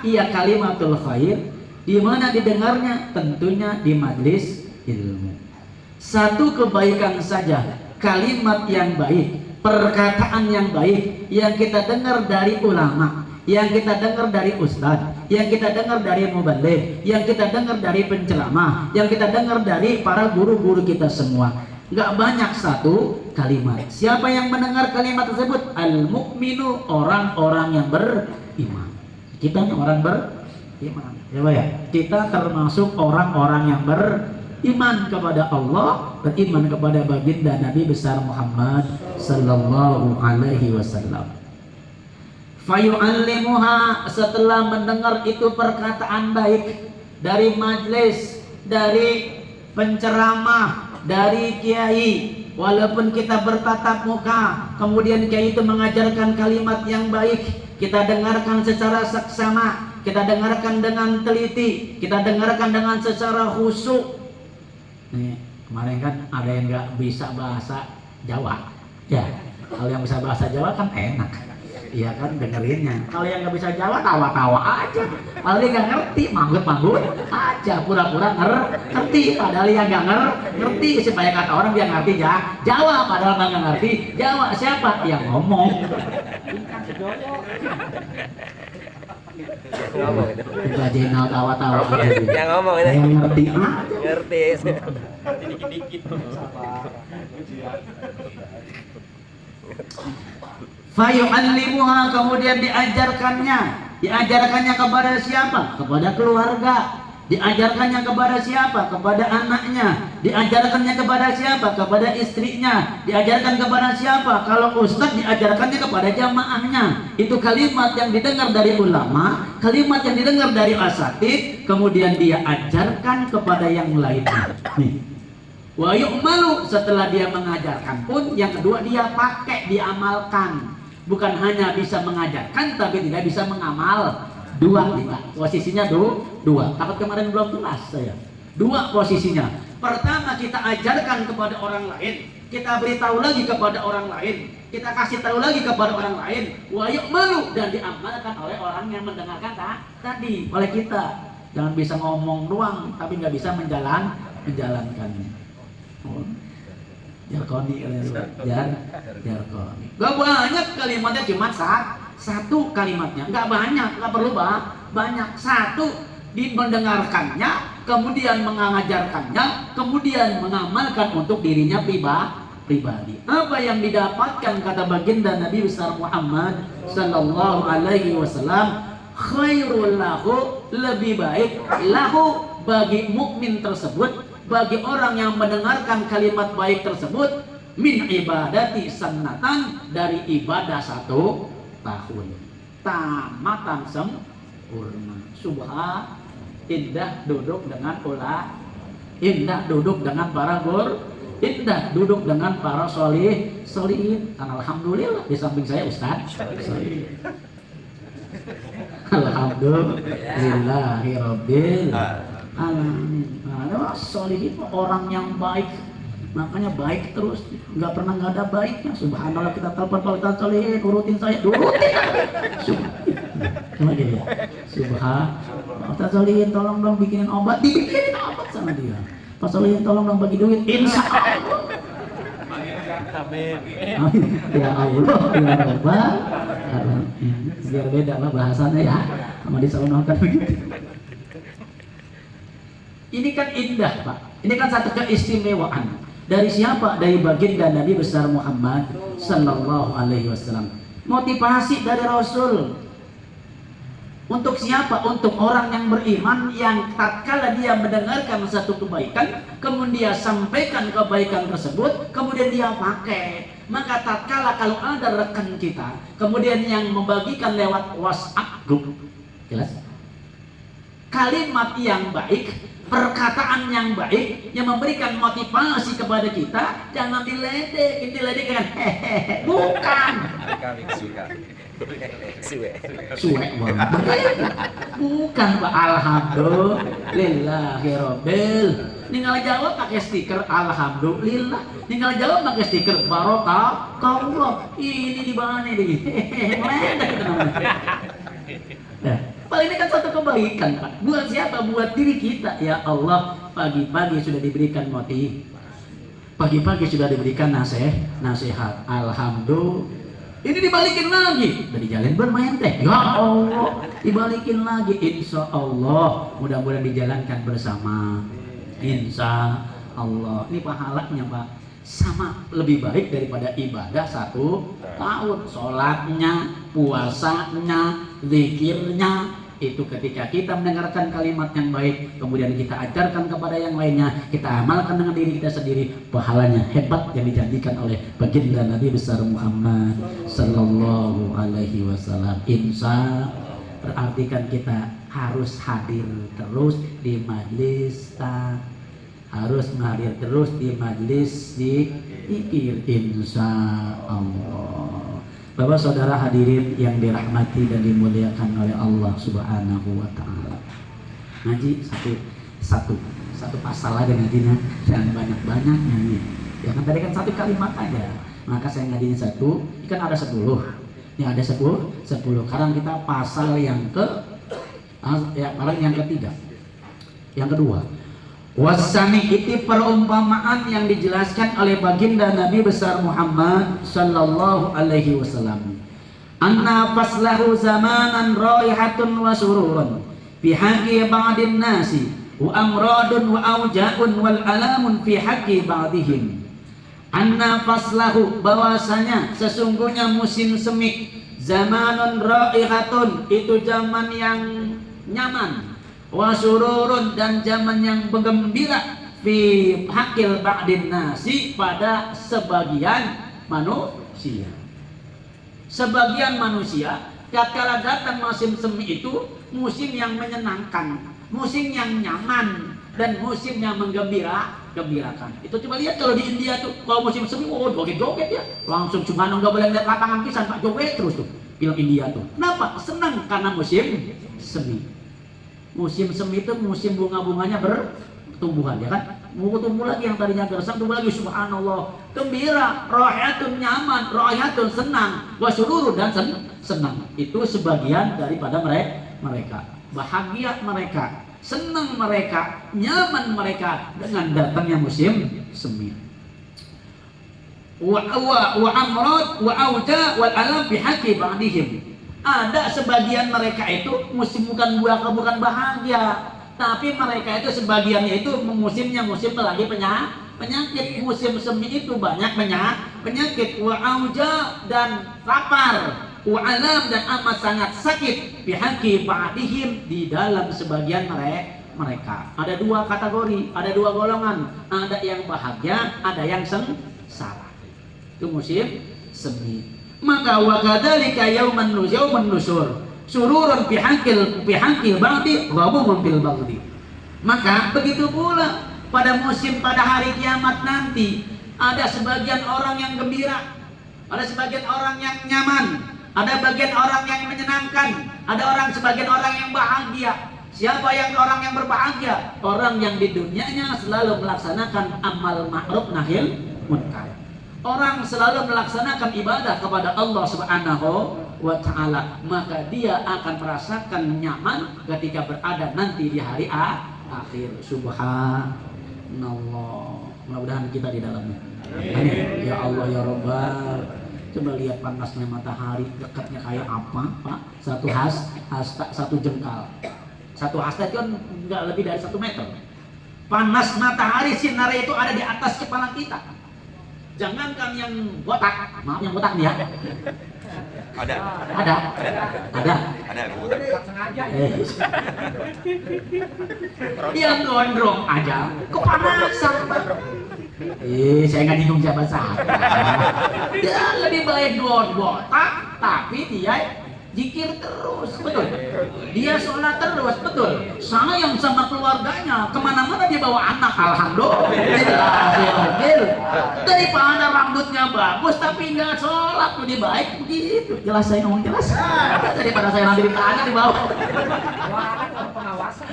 Iya kalimatul khair, di mana didengarnya? Tentunya di majlis ilmu. Satu kebaikan saja, kalimat yang baik, perkataan yang baik yang kita dengar dari ulama, yang kita dengar dari ustadz, yang kita dengar dari mubaligh, yang kita dengar dari penceramah, yang kita dengar dari para guru-guru kita semua. Nggak banyak satu kalimat. Siapa yang mendengar kalimat tersebut? Al-mu'minu, orang-orang yang beriman. Kita ini orang beriman. Ya, kita termasuk orang-orang yang beriman kepada Allah, beriman kepada baginda Nabi besar Muhammad sallallahu alaihi wasallam. Fayu'allimuha, setelah mendengar itu perkataan baik dari majlis, dari penceramah, dari kiai, walaupun kita bertatap muka, kemudian kiai itu mengajarkan kalimat yang baik, kita dengarkan secara saksama, kita dengarkan dengan teliti, kita dengarkan dengan secara khusyuk. Nih, kemarin kan ada yang nggak bisa bahasa Jawa, ya. Kalau yang bisa bahasa Jawa kan enak. Iya kan dengerinnya. Kalau yang nggak bisa Jawa tawa-tawa aja. Kalau dia nggak ngerti manggut-manggut aja, pura-pura ngerti. Padahal yang nggak ngerti, supaya kata orang dia ngerti ya Jawa, padahal nggak ngerti Jawa. Siapa yang ngomong? Kita jenal tawa-tawa aja. Yang ngomong itu. Yang ngerti Ngerti. Dikit-dikit. Fayu'allimuha, kemudian diajarkannya kepada siapa? Kepada keluarga, Diajarkannya kepada siapa? Kepada anaknya. Diajarkannya kepada siapa? Kepada istrinya. Diajarkan kepada siapa? Kalau ustadz diajarkannya kepada jamaahnya. Itu kalimat yang didengar dari ulama, kalimat yang didengar dari asatid, kemudian dia ajarkan kepada yang lainnya. Nih. Wa yu'malu, setelah dia mengajarkan pun, yang kedua dia pakai, diamalkan. Bukan hanya bisa mengajarkan, tapi tidak bisa mengamal. Dua, posisinya dua. Takut kemarin belum jelas saya. Dua posisinya. Pertama, kita ajarkan kepada orang lain, kita beritahu lagi kepada orang lain, kita kasih tahu lagi kepada orang lain. Wa yu'malu, dan diamalkan oleh orang yang mendengarkan tadi, oleh kita. Jangan bisa ngomong doang, tapi nggak bisa menjalankannya. Jarkoni, jarkoni. Gak banyak kalimatnya, cuma satu kalimatnya, nggak banyak, nggak perlu banyak. Satu, mendengarkannya, kemudian mengajarkannya, kemudian mengamalkan untuk dirinya pribadi. Apa yang didapatkan, kata baginda Nabi besar Muhammad sallallahu alaihi wasallam, khairul lahu, lebih baik lahu, bagi mukmin tersebut, bagi orang yang mendengarkan kalimat baik tersebut, min ibadati sanatan, dari ibadah 1 tahun, tamatan sempurna. Subhan, indah duduk dengan indah duduk dengan para indah duduk dengan para solihin. Alhamdulillah di samping saya Ustaz. Alhamdulillahirabbil alamin. Nah, solihin orang yang baik, makanya baik terus, nggak pernah nggak ada baiknya. Subhanallah, kita telepon Pak Ustaz Solihin, urutin saya, urutin. Cuma dia ya. Subhanallah, Pak Ustaz Solihin tolong dong bikinin obat, dibikinin obat sama dia. Pak Solihin tolong dong bagi duit, insya Allah. Amin. Ya Allah, ya Rabbal. Biar beda lah bahasanya ya, sama disalurkan begitu. Ini kan indah Pak, ini kan satu keistimewaan. Dari siapa? Dari baginda Nabi besar Muhammad sallallahu alaihi wasallam. Motivasi dari Rasul. Untuk siapa? Untuk orang yang beriman, yang tatkala dia mendengarkan satu kebaikan, kemudian dia sampaikan kebaikan tersebut, kemudian dia pakai. Maka tatkala kalau ada rekan kita, kemudian yang membagikan lewat WhatsApp group, jelas? Kalimat yang baik, perkataan yang baik, yang memberikan motivasi kepada kita, jangan diledekkan, hehehe, bukan. Suwek banget. Bukan Pak. Alhamdulillahirabbil. Tinggal jawab pakai stiker alhamdulillah. Tinggal jawab pakai stiker barokah. Ini di mana ini? Mana kita namanya? Paling ini kan satu kebaikan Pak. Buat siapa? Buat diri kita. Ya Allah, pagi-pagi sudah diberikan motif. Pagi-pagi sudah diberikan nasihat. Alhamdulillah. Ini dibalikin lagi, dari jalan bermain teh. Ya Allah, dibalikin lagi. Insya Allah, mudah-mudahan dijalankan bersama. Insya Allah. Ini pahalanya Pak, sama lebih baik daripada ibadah 1 tahun. Sholatnya, puasanya, zikirnya. Itu ketika kita mendengarkan kalimat yang baik, kemudian kita ajarkan kepada yang lainnya, kita amalkan dengan diri kita sendiri, pahalanya hebat yang dijanjikan oleh baginda Nabi besar Muhammad sallallahu alaihi wasallam. Insya berarti kan kita harus hadir terus di majlis, harus hadir terus di majlis zikir, insya Allah. Bapak saudara hadirin yang dirahmati dan dimuliakan oleh Allah Subhanahu wa taala. Ngaji satu pasal aja ngajinya, jangan banyak-banyak nyanyi. Ya kan tadi kan 1 kalimat aja. Maka saya ngajinya 1, ini kan ada 10. Ini ada 10. Sekarang kita pasal yang ketiga. Yang kedua. Wasani, itu perumpamaan yang dijelaskan oleh baginda Nabi besar Muhammad sallallahu alaihi wasallam. Anna faslahu zamanan raihatun wa sururun fi haqqi ba'din nasi wa amradun wa auja'un wal alamun fi haqqi ba'dihim. Anna faslahu, bahwasanya sesungguhnya musim semi, zamanun raihatun, itu zaman yang nyaman, wa sururun, dan zaman yang bergembira, fi hakil ba'din nasi, pada sebagian manusia. Sebagian manusia tatkala datang musim semi itu musim yang menyenangkan, musim yang nyaman, dan musim yang menggembirakan. Itu coba lihat kalau di India tuh kalau musim semi, oh joget-joget ya, langsung cuma nggak boleh lihat lapangan pisan, Pak, joget terus tuh film India tuh. Kenapa? Senang karena musim semi. Musim semi itu musim bunga-bunganya bertumbuhan, ya kan? Mau tumbuh lagi yang tadinya gersang, tumbuh lagi, subhanallah, gembira, rahatun nyaman, rahatun senang, wasyururu, dan senang. Itu sebagian daripada mereka. Bahagia mereka, senang mereka, nyaman mereka dengan datangnya musim semi. Wa amrad wa auja wal alam bihaqi ba'dihim. Ada sebagian mereka itu musim bukan bahagia, tapi mereka itu sebagiannya itu musimnya musim lagi penyakit. Musim semi itu banyak penyakit, wa auja, dan lapar, wa alam, dan amat sangat sakit, bihaqi ba'dihim, di dalam sebagian mereka. Ada dua kategori, ada dua golongan, ada yang bahagia, ada yang sengsara. Itu musim semi. Maka wa kadzalika yauman nusur, sururun bihaqil ba'di, ghamumun bil ba'di. Maka begitu pula pada hari kiamat nanti, ada sebagian orang yang gembira, ada sebagian orang yang nyaman, ada bagian orang yang menyenangkan, ada sebagian orang yang bahagia. Siapa yang orang yang berbahagia? Orang yang di dunianya selalu melaksanakan amal ma'ruf nahi munkar. Orang selalu melaksanakan ibadah kepada Allah Subhanahu wa ta'ala, maka dia akan merasakan nyaman ketika berada nanti di hari akhir. Subhanallah. Mudah-mudahan kita di dalamnya. Amin. Ya Allah ya Rabbal. Coba lihat panasnya matahari, dekatnya kayak apa, Pak? Satu jengkal. Satu hasta itu kan nggak lebih dari 1 meter. Panas matahari sinar itu ada di atas kepala kita. Jangankan yang botak, maaf yang botak nih ya. Ada. Sengaja. Dia gondrong aja, kepanasan. Saya nggak nyinggung siapa. Dia lebih baik botak, tapi dia zikir terus, betul. Dia sholat terus, betul. Sayang sama keluarganya, kemana-mana dia bawa anak, alhamdulillah. Daripada rambutnya bagus tapi nggak sholat, lebih baik begitu. Jelas saya ngomong jelas. Daripada saya nanti ditanya di bawah. Pengawasan.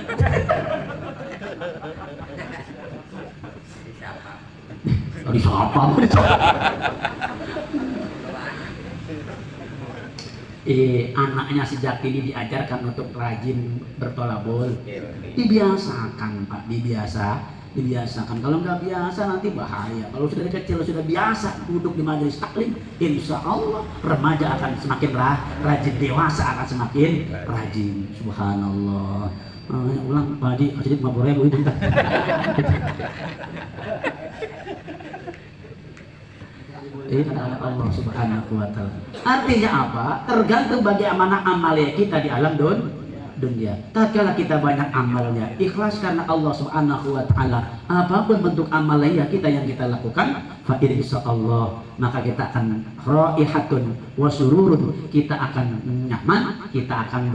Di siapa? Anaknya sejak ini diajarkan untuk rajin bertolabul, dibiasakan Pak, dibiasakan. Kalau nggak biasa nanti bahaya. Kalau sudah dari kecil sudah biasa duduk di majelis taklim, insya Allah remaja akan semakin rajin, dewasa akan semakin rajin. Subhanallah. Ulang Pak Haji, sedikit 50.000 itu. Ini kata Allah Subhanahu wa ta'ala. Artinya apa? Tergantung bagaimana amalnya kita di alam dunia. Tatkala kita banyak amalnya ikhlas karena Allah Subhanahu wa ta'ala, apapun bentuk amalnya kita yang kita lakukan, fa insyaallah maka kita akan raihatun wa sururun, kita akan nyaman, kita akan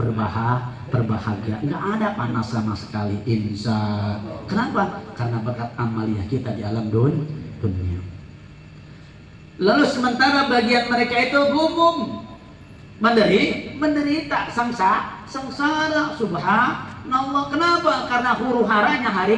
berbahagia. Enggak ada panas sama sekali, insya. Kenapa? Karena berkat amalnya kita di alam dunia. Lalu sementara bagian mereka itu gumum, menderita, sengsara, subhanallah. Kenapa? Karena huru haranya hari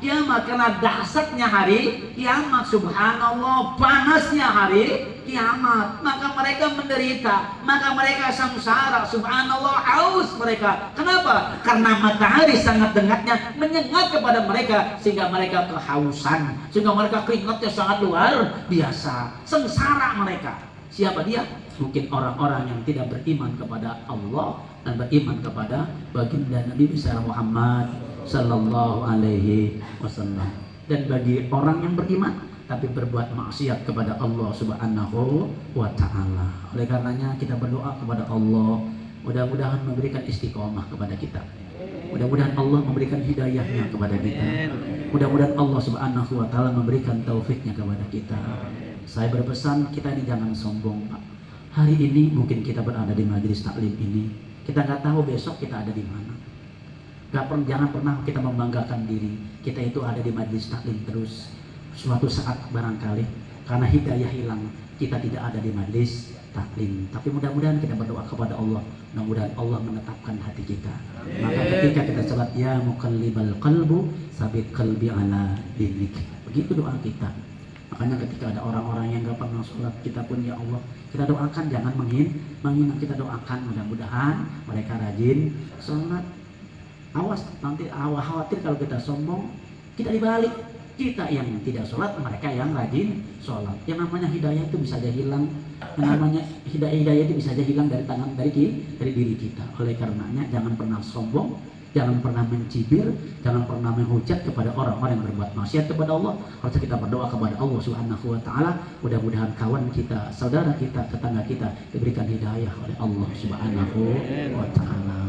kiamat, karena dahsyatnya hari kiamat, subhanallah, panasnya hari kiamat. Maka mereka menderita, maka mereka sengsara, subhanallah, haus mereka. Kenapa? Karena matahari sangat dekatnya menyengat kepada mereka, sehingga mereka kehausan, sehingga mereka keringatnya sangat luar biasa. Sengsara mereka. Siapa dia? Mungkin orang-orang yang tidak beriman kepada Allah dan beriman kepada baginda Nabi besar Muhammad sallallahu alaihi wasallam. Dan bagi orang yang beriman tapi berbuat maksiat kepada Allah Subhanahu wa ta'ala. Oleh karenanya kita berdoa kepada Allah, Mudah-mudahan memberikan istiqomah kepada kita. Mudah-mudahan Allah memberikan hidayahnya kepada kita. Mudah-mudahan Allah Subhanahu wa taala memberikan taufiknya kepada kita. Saya berpesan, kita ini jangan sombong, Pak. Hari ini mungkin kita berada di majelis taklim ini. Kita nggak tahu besok kita ada di mana. Jangan pernah kita membanggakan diri. Kita itu ada di majelis taklim terus. Suatu saat barangkali karena hidayah hilang, kita tidak ada di majelis taklim. Tapi mudah-mudahan kita berdoa kepada Allah, mudah-mudahan Allah menetapkan hati kita. Maka ketika kita salat, ya muqallibal qalbu sabit qalbi ala dinik, begitu doa kita. Makanya ketika ada orang-orang yang gak pernah sholat, kita pun ya Allah, kita doakan, jangan menghina, kita doakan mudah-mudahan mereka rajin sholat. Awas, nanti khawatir kalau kita sombong, kita dibalik. Kita yang tidak sholat, mereka yang rajin sholat. Yang namanya hidayah itu bisa aja hilang. Yang namanya hidayah itu bisa aja hilang dari dari diri kita. Oleh karenanya jangan pernah sombong, jangan pernah mencibir, jangan pernah menghujat kepada orang-orang yang berbuat maksiat kepada Allah. Harusnya kita berdoa kepada Allah Subhanahu wa taala, mudah-mudahan kawan kita, saudara kita, tetangga kita diberikan hidayah oleh Allah Subhanahu wa taala.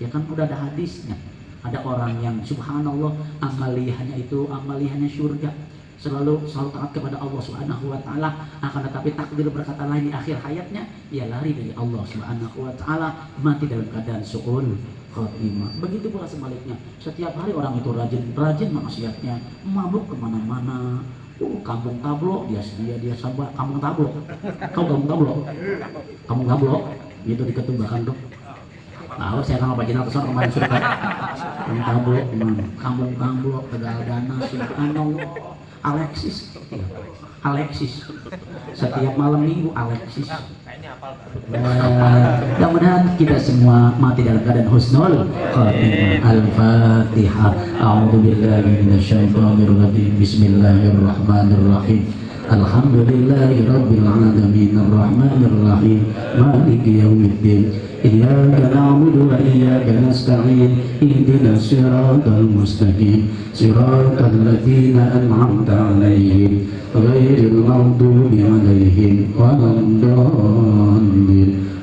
Ya kan udah ada hadisnya. Ada orang yang subhanallah amalihannya surga, selalu taat kepada Allah Subhanahu wa taala, akan tetapi takdir berkata lain di akhir hayatnya dia lari dari Allah Subhanahu wa taala, mati dalam keadaan su'ul khotimah. Begitu pula sebaliknya, setiap hari orang itu rajin maksiatnya, mabuk kemana-mana. Kampung tablo, dia sabar. Kampung tablo, kampung tablo, gitu di Ketumbakan tuh. Nah, saya nama Pak Jenal Kesor kemarin surga. Kampung-kampung, Tegal Dana, subhanallah. Alexis. Setiap malam minggu Alexis. Mudah-mudahan kita semua mati dalam keadaan husnul khatimah. Al-Fatihah. A'udzubillahi minasyaitonir rajim. Bismillahirrahmanirrahim. Alhamdulillahi rabbil alamin arrahmanir rahim maliki yaumiddin iyyaka na'budu wa iyyaka nasta'in ihdinas siratal mustaqim siratal ladzina an'amta 'alaihim ghairil maghdubi 'alaihim waladdallin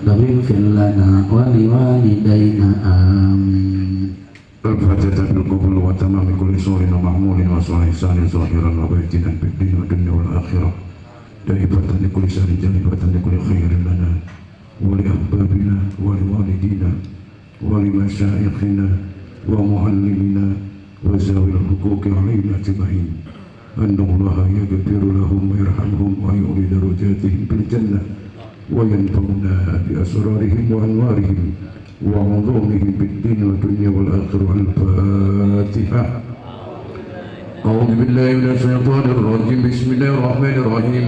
ighfir lana wa liwalidayna amin. الفاتحة بالقبول وتمام كل سور ومعمول وصالح إحسان ظاهرا وباطنا في الدين والدنيا والآخرة دائبة لكل سر جالبة لكل خير لنا ولأحبابنا ولوالدينا ولمشايخنا ومعلمنا وذوي الحقوق علينا أجمعين أن الله يغفر لهم ويرحمهم ويعلي درجاتهم في الجنة وينفعنا بأسرارهم وأنوارهم وعظومهم بالدين والدنيا والآخرة. الفاتحة. أعوذ بالله من الشيطان الرجيم. بسم الله الرحمن الرحيم.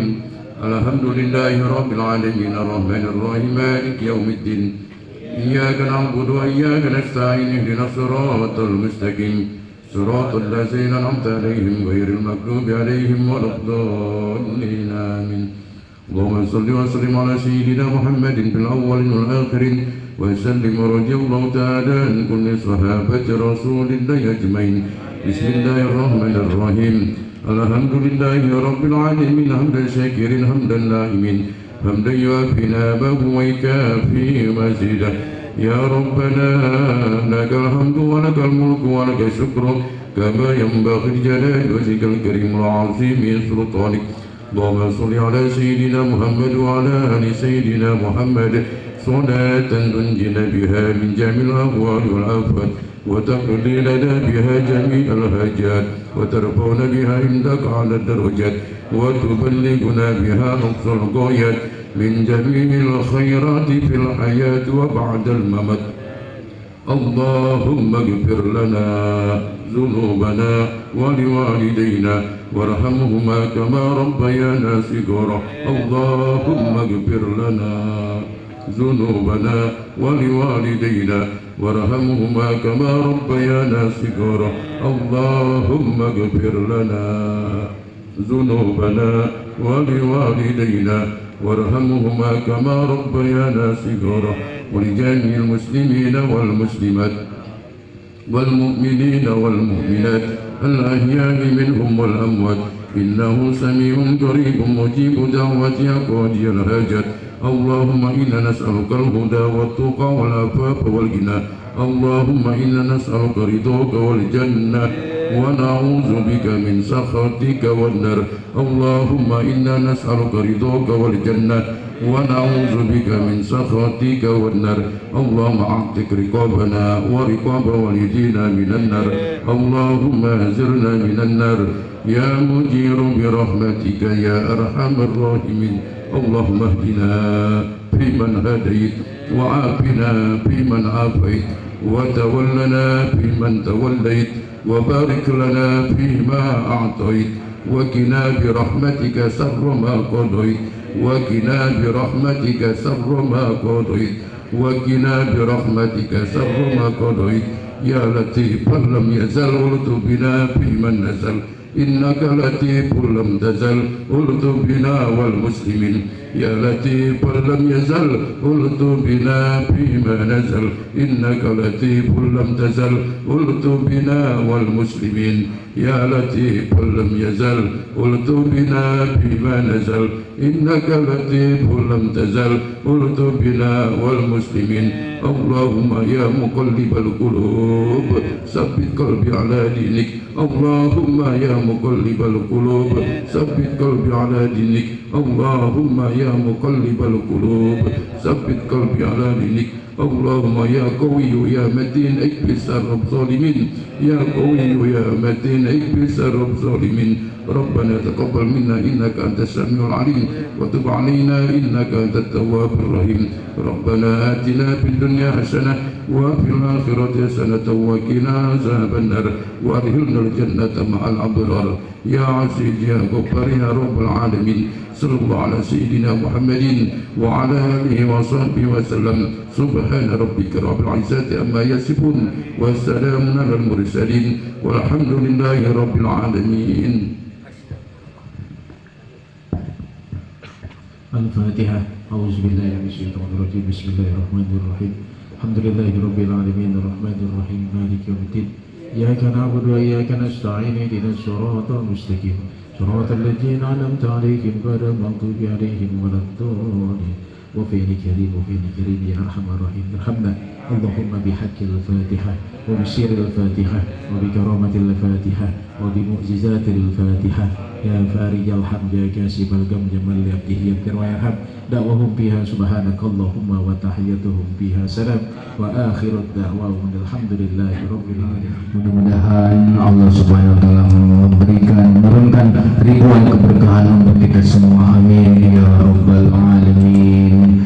الحمد لله رب العالمين الرحمن الرحيم مالك يوم الدين إياك نعبد وإياك نستعين اهدنا الصراط المستقيم صراط الذين أنعمت عليهم غير المغضوب عليهم ولا الضالين آمين. اللهم صل وسلم على سيدنا محمد في الأولين والآخرين وسلم رضي الله تعالى عن كل صحابة رسول الله أجمعين. بسم الله الرحمن الرحيم. الحمد لله رب العالمين حمدا شاكرا حمدا نائمين حمدا يوافي نعمه ويكافي مزيدا. يا ربنا لك الحمد ولك الملك ولك الشكر كما ينبغي لجلال وجهك الكريم العظيم سلطانك. اللهم صل على سيدنا محمد وعلى آل سيدنا محمد صلاة تنجينا بها من جميع الأهوال والآفات وتقضي لنا بها جميع الحاجات وترفعنا بها عندك على الدرجات وتبلغنا بها أقصى الغايات من جميع الخيرات في الحياة وبعد الممات. اللهم اغفر لنا ذنوبنا ولوالدينا وارحمهما كما ربيانا صغارا. اللهم اغفر لنا ذنوبنا ولوالدينا وارحمهما كما ربيانا صغارا. اللهم اغفر لنا ذنوبنا ولوالدينا وارحمهما كما ربيانا صغارا. ولجميع المسلمين والمسلمات والمؤمنين والمؤمنات الأحياء منهم والأموات إنه سميع قريب مجيب دعوة قاضي الحاجات. اللهم إنا نسألك الهدى والتقى والعفاف والغنى اللهم إنا نسألك رضاك والجنة ونعوذ بك من سخطك والنار اللهم إنا نسألك رضاك والجنة ونعوذ بك من سخطك والنار اللهم اعتق رقابنا ورقاب والدينا من النار اللهم أجرنا من النار يا مجير برحمتك يا أرحم الراحمين اللهم اهدنا فيمن هديت وعافنا فيمن عافيت وتولنا فيمن توليت وبارك لنا فيما أعطيت وقنا برحمتك شر ما قضيت وقنا برحمتك شر ما قضيت وقنا برحمتك شر ما قضيت يا لطيف لم يزل ولد بنا فيمن نزل إنك لطيف لم تزل ولد بنا والمسلمين يا لطيف لم يزل ولد بنا فيما نزل إنك لطيف لم تزل ولد بنا والمسلمين يا لطيف لم يزل ولد بنا فيما نزل إنك لطيف لم تزل ولد بنا والمسلمين اللهم يا مقلب القلوب ثبت قلبي على دينك اللهم يا مقلب القلوب ثبت قلبي على دينك اللهم يا مقلب القلوب ثبت قلبي على دينك اللهم يا قوي يا متين اكبس الرب الظالمين يا قوي يا متين اكبس الرب الظالمين ربنا تقبل منا إنك أنت السميع العليم وتب علينا إنك أنت التواب الرحيم ربنا آتنا في الدنيا حسنة وفي الآخرة حسنة وقنا عذاب النار وأدخلنا الجنة مع الأبرار يا عزيز يا غفار يا رب العالمين صلى الله على سيدنا محمد وعلى آله وصحبه وسلم سبحان ربك رب العزة عما يصفون وسلام على المرسلين والحمد لله رب العالمين. الفاتحة. أعوذ بالله من الشيطان الرجيم. بسم الله الرحمن الرحيم. الحمد لله رب العالمين الرحمن الرحيم مالك يوم الدين إياك نعبد وإياك نستعين اهدنا الصراط المستقيم صراط الذين أنعمت عليهم غير المغضوب عليهم ولا الضالين وفيني كريم وفيني كريم يا أرحم الراحمين ارحمنا اللهم بحق الفاتحة وبسير الفاتحة وبكرامة الفاتحة وبمعجزات الفاتحة يا فارج الحمد يا كاسب الغم جمال لعبده يغفر ويرحم دعوهم بها سبحانك اللهم وتحيتهم بها سلام وآخر الدعواهم الحمد لله رب العالمين. Mudah-mudahan Allah Subhanahu wa taala menurunkan ribuan keberkahan untuk kita semua, amin ya rabbal alamin.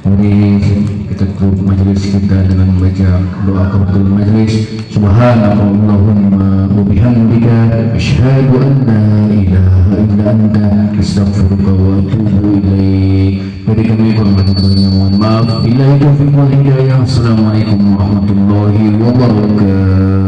Mari kita tutup majelis kita dengan membaca doa kafaratul majelis. Subhanallahumma wa bihamdika asyhadu an la ilaha illa anta astaghfiruka wa atubu ilaik. Bagi kami mohon maaf bila itu wal hidayah. Assalamualaikum warahmatullahi wabarakatuh.